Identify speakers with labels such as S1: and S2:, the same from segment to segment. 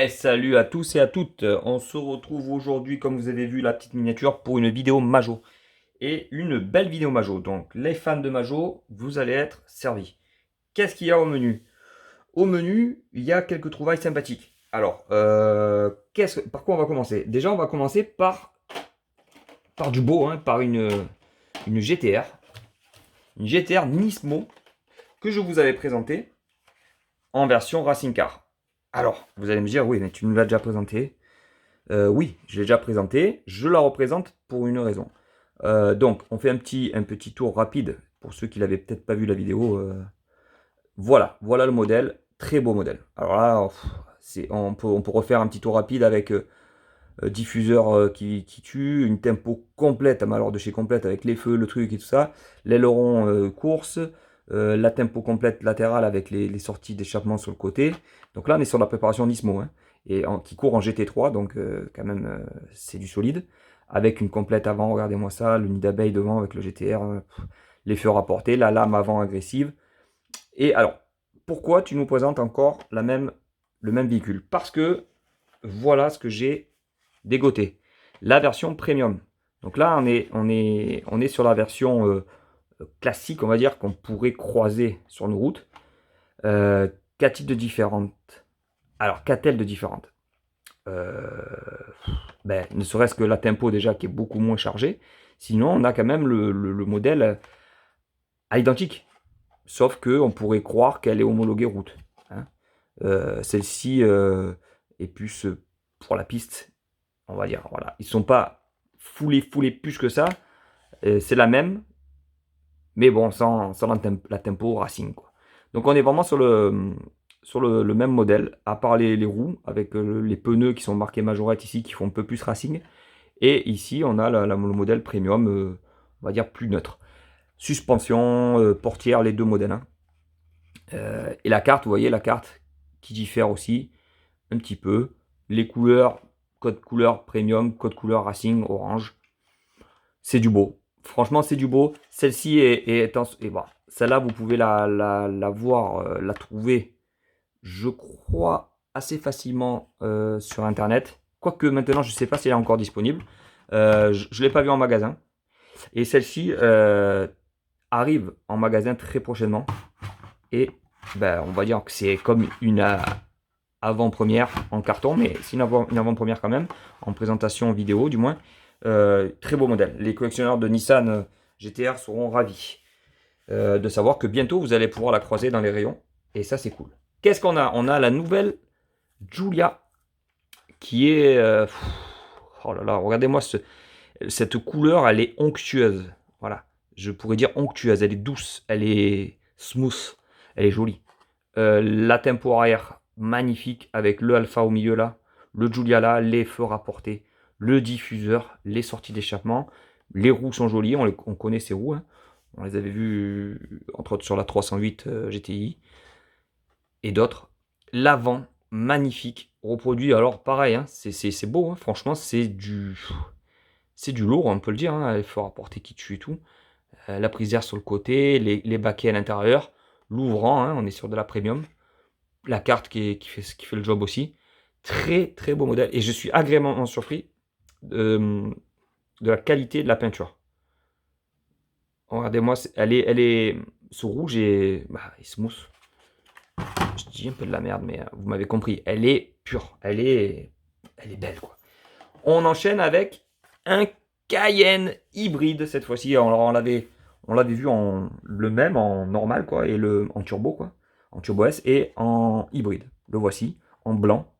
S1: Salut à tous et à toutes. On se retrouve aujourd'hui, comme vous avez vu la petite miniature, pour une vidéo Majo. Et une belle vidéo Majo. Donc, les fans de Majo, vous allez être servis. Qu'est-ce qu'il y a au menu? Au menu, il y a quelques trouvailles sympathiques. Alors, par quoi on va commencer? Déjà, on va commencer par du beau, hein, par une GTR. Une GTR Nismo que je vous avais présentée en version Racing Car. Alors, vous allez me dire, oui, mais tu nous l'as déjà présenté. Oui, je l'ai déjà présenté. Je la représente pour une raison. Donc, on fait un petit tour rapide pour ceux qui l'avaient peut-être pas vu la vidéo. Voilà le modèle. Très beau modèle. Alors là, on peut refaire un petit tour rapide avec diffuseur qui tue, une tempo complète, alors de chez complète avec les feux, le truc et tout ça, l'aileron course, la tempo complète latérale avec les sorties d'échappement sur le côté. Donc là, on est sur la préparation Nismo, hein, qui court en GT3, donc quand même, c'est du solide. Avec une complète avant, regardez-moi ça, le nid d'abeille devant avec le GTR, les feux rapportés, la lame avant agressive. Et alors, pourquoi tu nous présentes encore le même véhicule? Parce que voilà ce que j'ai dégoté. La version premium. Donc là, on est sur la version classique, on va dire, qu'on pourrait croiser sur nos routes. Qu'a-t-il de différente? Alors, qu'a-t-elle de différente? Euh, Ne serait-ce que la tempo déjà qui est beaucoup moins chargée. Sinon, on a quand même le modèle à l'identique. Sauf qu'on pourrait croire qu'elle est homologuée route, hein. Celle-ci est plus pour la piste, on va dire. Voilà. Ils sont pas foulés plus que ça. C'est la même, mais bon, sans la tempo racing, quoi. Donc on est vraiment sur le même modèle, à part les roues, avec les pneus qui sont marqués Majorette ici, qui font un peu plus racing. Et ici, on a le modèle premium, on va dire plus neutre. Suspension, portière, les deux modèles, hein. Et la carte, vous voyez, la carte qui diffère aussi un petit peu. Les couleurs, code couleur premium, code couleur racing, orange. C'est du beau. Franchement, c'est du beau. Celle-ci et bon, celle-là, vous pouvez la voir, la trouver, je crois, assez facilement sur Internet. Quoique maintenant, je ne sais pas si elle est encore disponible. Je ne l'ai pas vue en magasin. Et celle-ci arrive en magasin très prochainement. Et on va dire que c'est comme une avant-première en carton, mais c'est une avant-première quand même, en présentation vidéo du moins. Très beau modèle. Les collectionneurs de Nissan GTR seront ravis de savoir que bientôt vous allez pouvoir la croiser dans les rayons. Et ça, c'est cool. Qu'est-ce qu'on a? On a la nouvelle Giulia qui est. Oh là là, regardez-moi cette couleur, elle est onctueuse. Voilà. Je pourrais dire onctueuse. Elle est douce, elle est smooth, elle est jolie. La tempo arrière, magnifique, avec le alpha au milieu là, le Giulia là, les feux rapportés, le diffuseur, les sorties d'échappement. Les roues sont jolies, on connaît ces roues, hein. On les avait vues entre autres sur la 308 GTI et d'autres. L'avant, magnifique, reproduit. Alors pareil, hein, c'est beau, hein, franchement, c'est du lourd, on peut le dire, hein, les feux rapportés qui tue et tout. La prise d'air sur le côté, les baquets à l'intérieur, l'ouvrant, hein, on est sur de la premium. La carte qui fait le job aussi. Très très beau modèle. Et je suis agréablement surpris de la qualité de la peinture. Regardez-moi, ce rouge est smooth. Je dis un peu de la merde, mais vous m'avez compris. Elle est pure. Elle est belle, quoi. On enchaîne avec un Cayenne hybride cette fois-ci. On l'avait vu le même en normal, quoi, et en turbo, quoi, en turbo S et en hybride. Le voici en blanc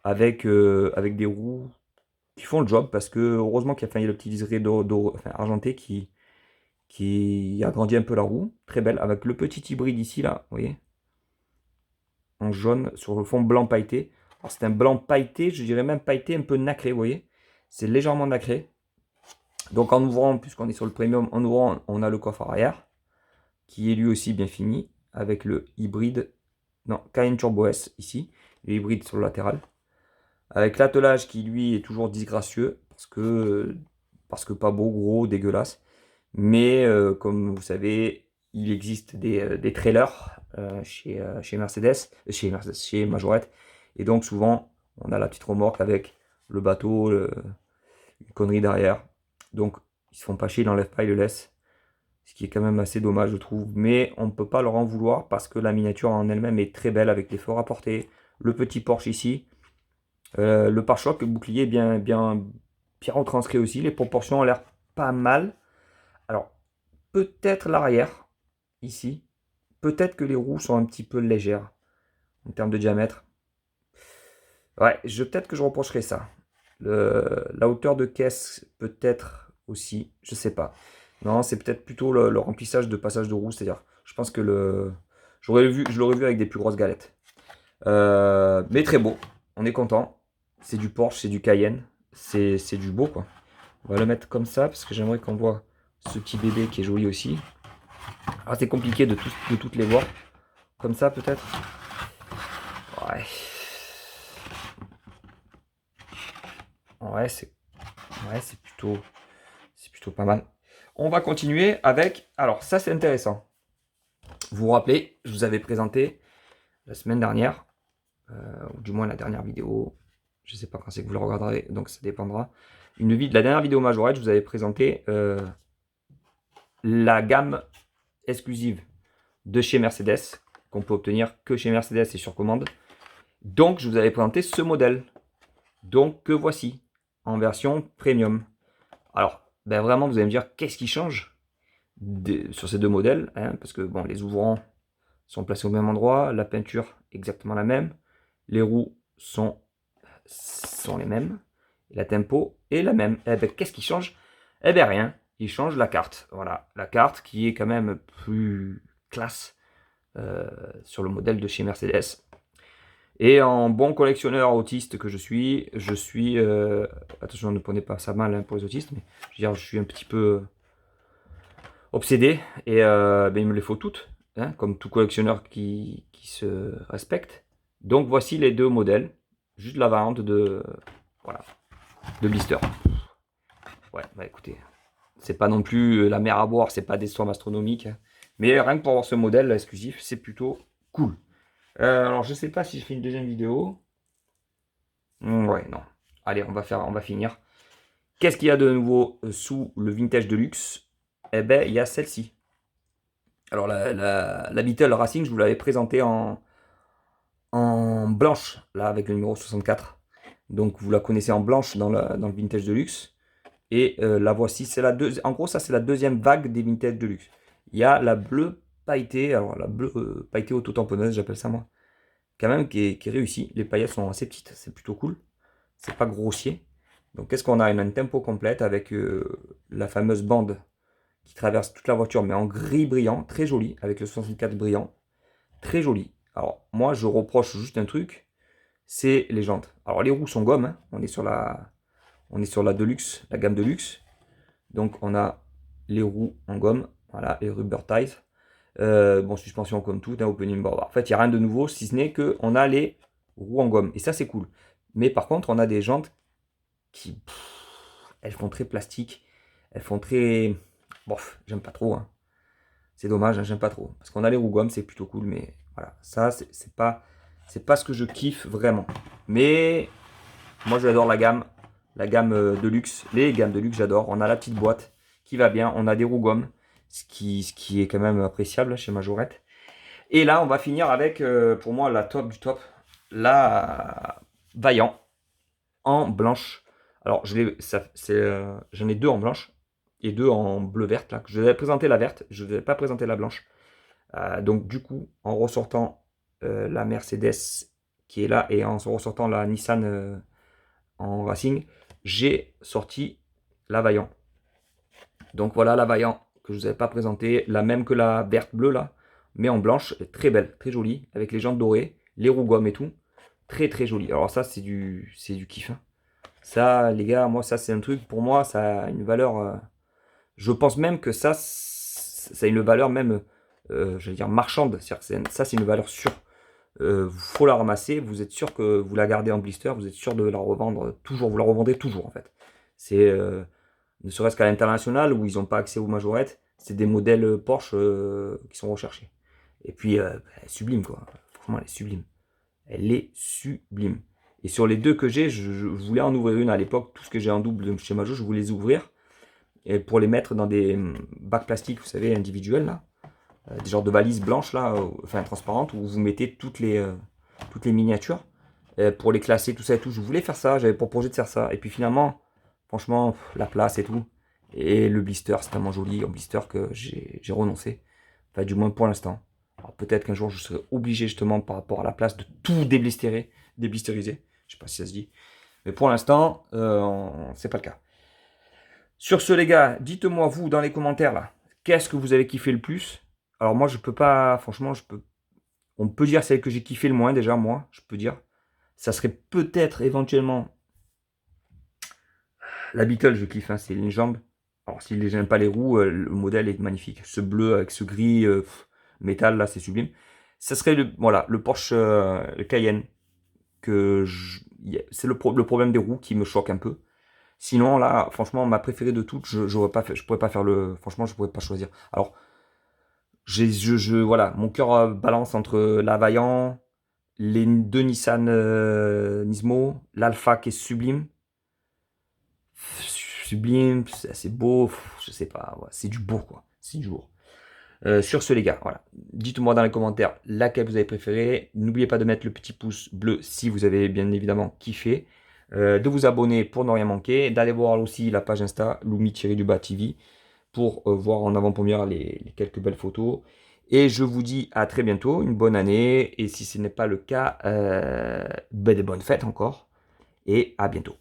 S1: avec des roues qui font le job parce que heureusement qu'il y a le petit liseré argenté qui agrandit un peu la roue. Très belle avec le petit hybride ici là, vous voyez, en jaune sur le fond blanc pailleté. Alors c'est un blanc pailleté, je dirais même pailleté un peu nacré, vous voyez. C'est légèrement nacré. Donc en ouvrant, puisqu'on est sur le premium, en ouvrant, on a le coffre arrière, qui est lui aussi bien fini, avec le hybride, non, Cayenne Turbo S ici, le hybride sur le latéral. Avec l'attelage qui lui est toujours disgracieux, parce que pas beau, gros, dégueulasse. Mais comme vous savez, il existe des trailers chez Mercedes, chez Majorette. Et donc souvent, on a la petite remorque avec le bateau, une connerie derrière. Donc ils se font pas chier, ils l'enlèvent pas, ils le laissent. Ce qui est quand même assez dommage, je trouve. Mais on ne peut pas leur en vouloir parce que la miniature en elle-même est très belle avec les feux rapportés, le petit Porsche ici, le pare-choc, le bouclier bien retranscrit aussi. Les proportions ont l'air pas mal. Alors, peut-être l'arrière, ici. Peut-être que les roues sont un petit peu légères en termes de diamètre. Ouais, peut-être que je reprocherai ça. La hauteur de caisse, peut-être aussi, je sais pas. Non, c'est peut-être plutôt le remplissage de passage de roue, c'est-à-dire, je pense que je l'aurais vu avec des plus grosses galettes. Mais très beau, on est content. C'est du Porsche, c'est du Cayenne, c'est du beau quoi. On va le mettre comme ça parce que j'aimerais qu'on voit ce petit bébé qui est joli aussi. Alors c'est compliqué de toutes les voir. Comme ça peut-être. Ouais. Ouais, c'est plutôt pas mal. On va continuer avec. Alors, ça, c'est intéressant. Vous vous rappelez, je vous avais présenté la semaine dernière, ou du moins la dernière vidéo. Je ne sais pas quand c'est que vous le regarderez, donc ça dépendra. La dernière vidéo Majorette, je vous avais présenté la gamme exclusive de chez Mercedes, qu'on peut obtenir que chez Mercedes et sur commande. Donc, je vous avais présenté ce modèle. Donc, que voici, en version premium. Alors, ben vraiment, vous allez me dire, qu'est-ce qui change sur ces deux modèles, hein, parce que bon, les ouvrants sont placés au même endroit, la peinture exactement la même, les roues sont les mêmes, la tempo est la même. Eh ben, qu'est-ce qui change? Eh bien rien, il change la carte. Voilà, la carte qui est quand même plus classe sur le modèle de chez Mercedes. Et en bon collectionneur autiste que je suis, attention, ne prenez pas ça mal hein, pour les autistes, mais je suis un petit peu obsédé et ben, il me les faut toutes, hein, comme tout collectionneur qui se respecte. Donc voici les deux modèles, juste la variante de blister. Ouais, bah écoutez, c'est pas non plus la mer à boire, c'est pas des sommes astronomiques, hein, mais rien que pour avoir ce modèle là, exclusif, c'est plutôt cool. Alors je sais pas si je fais une deuxième vidéo. Ouais, non. Allez, on va finir. Qu'est-ce qu'il y a de nouveau sous le Vintage Deluxe? Eh ben, il y a celle-ci. Alors, la Beetle Racing, je vous l'avais présentée en blanche, là, avec le numéro 64. Donc, vous la connaissez en blanche dans le Vintage Deluxe. Et la voici, en gros, ça, c'est la deuxième vague des Vintage Deluxe. Il y a la bleue pailletée, alors la bleue pailletée auto-tamponneuse, j'appelle ça moi, quand même, qui est réussie. Les paillettes sont assez petites, c'est plutôt cool. C'est pas grossier. Donc, qu'est-ce qu'on a? Une tempo complète avec la fameuse bande qui traverse toute la voiture, mais en gris brillant, très joli, avec le 64 brillant, très joli. Alors, moi, je reproche juste un truc, c'est les jantes. Alors, les roues sont gomme, hein. On est sur la Deluxe, la gamme Deluxe. Donc, on a les roues en gomme, voilà, les rubber tires. Bon, suspension comme tout, hein, opening board. En fait, il n'y a rien de nouveau, si ce n'est qu'on a les roues en gomme. Et ça, c'est cool. Mais par contre, on a des jantes qui, elles font très plastique. Elles font très... Bof, j'aime pas trop. Hein. C'est dommage, hein, j'aime pas trop. Parce qu'on a les roues gomme, c'est plutôt cool. Mais voilà, ça, c'est pas ce que je kiffe vraiment. Mais moi, j'adore la gamme de luxe. Les gammes de luxe, j'adore. On a la petite boîte qui va bien. On a des roues gomme, ce qui est quand même appréciable chez Majorette. Et là, on va finir avec, pour moi, la top du top. La Vaillant en blanche. Alors, j'en ai deux en blanche et deux en bleu-verte. Je vous avais présenté la verte, je ne vous avais pas présenté la blanche. Donc, du coup, en ressortant la Mercedes qui est là et en ressortant la Nissan en Racing, j'ai sorti la Vaillant. Donc, voilà la Vaillant que je ne vous avais pas présenté, la même que la verte-bleue là, mais en blanche, très belle, très jolie, avec les jantes dorées, les roues gomme et tout. Très très joli. Alors ça, c'est du kiff. Hein. Ça, les gars, moi, ça, c'est un truc, pour moi, ça a une valeur... je pense même que ça a une valeur même, je veux dire, marchande. C'est-à-dire que ça, c'est une valeur sûre. Faut la ramasser, vous êtes sûr que vous la gardez en blister, vous êtes sûr de la revendre toujours, vous la revendrez toujours, en fait. C'est, ne serait-ce qu'à l'international, où ils n'ont pas accès aux majorettes, c'est des modèles Porsche qui sont recherchés. Et puis, sublime, quoi. Franchement, elle est sublime. Elle est sublime. Et sur les deux que j'ai, je voulais en ouvrir une à l'époque. Tout ce que j'ai en double de chez Majo, je voulais les ouvrir. Et pour les mettre dans des bacs plastiques, vous savez, individuels, là. Des genres de valises blanches, là, enfin transparentes, où vous mettez toutes les miniatures. Pour les classer, tout ça et tout. Je voulais faire ça, j'avais pour projet de faire ça. Et puis finalement, franchement, la place et tout. Et le blister, c'est tellement joli, un blister que j'ai renoncé. Enfin, du moins pour l'instant. Alors peut-être qu'un jour, je serai obligé justement par rapport à la place de tout déblisteriser. Je sais pas si ça se dit. Mais pour l'instant, c'est pas le cas. Sur ce, les gars, dites-moi vous dans les commentaires là, qu'est-ce que vous avez kiffé le plus? Alors moi, je peux pas, franchement, on peut dire celle que j'ai kiffé le moins déjà, moi, je peux dire. Ça serait peut-être éventuellement la Beetle, je kiffe, hein, c'est une jambe. Alors s'il n'aime pas les roues, le modèle est magnifique. Ce bleu avec ce gris métal là, c'est sublime. Ça serait voilà, le Porsche le Cayenne. C'est le problème des roues qui me choque un peu. Sinon là, franchement, ma préférée de toutes, je pourrais pas faire le. Franchement, je pourrais pas choisir. Alors, voilà, mon cœur balance entre la Vaillant, les deux Nissan Nismo, l'Alpha qui est sublime. Sublime, c'est assez beau, je sais pas, ouais, c'est du beau quoi, c'est du beau. Sur ce les gars, voilà, dites-moi dans les commentaires laquelle vous avez préféré. N'oubliez pas de mettre le petit pouce bleu si vous avez bien évidemment kiffé, de vous abonner pour ne rien manquer, d'aller voir aussi la page Insta Lumi-TV pour voir en avant-première les quelques belles photos. Et je vous dis à très bientôt, une bonne année, et si ce n'est pas le cas, des bonnes fêtes encore, et à bientôt.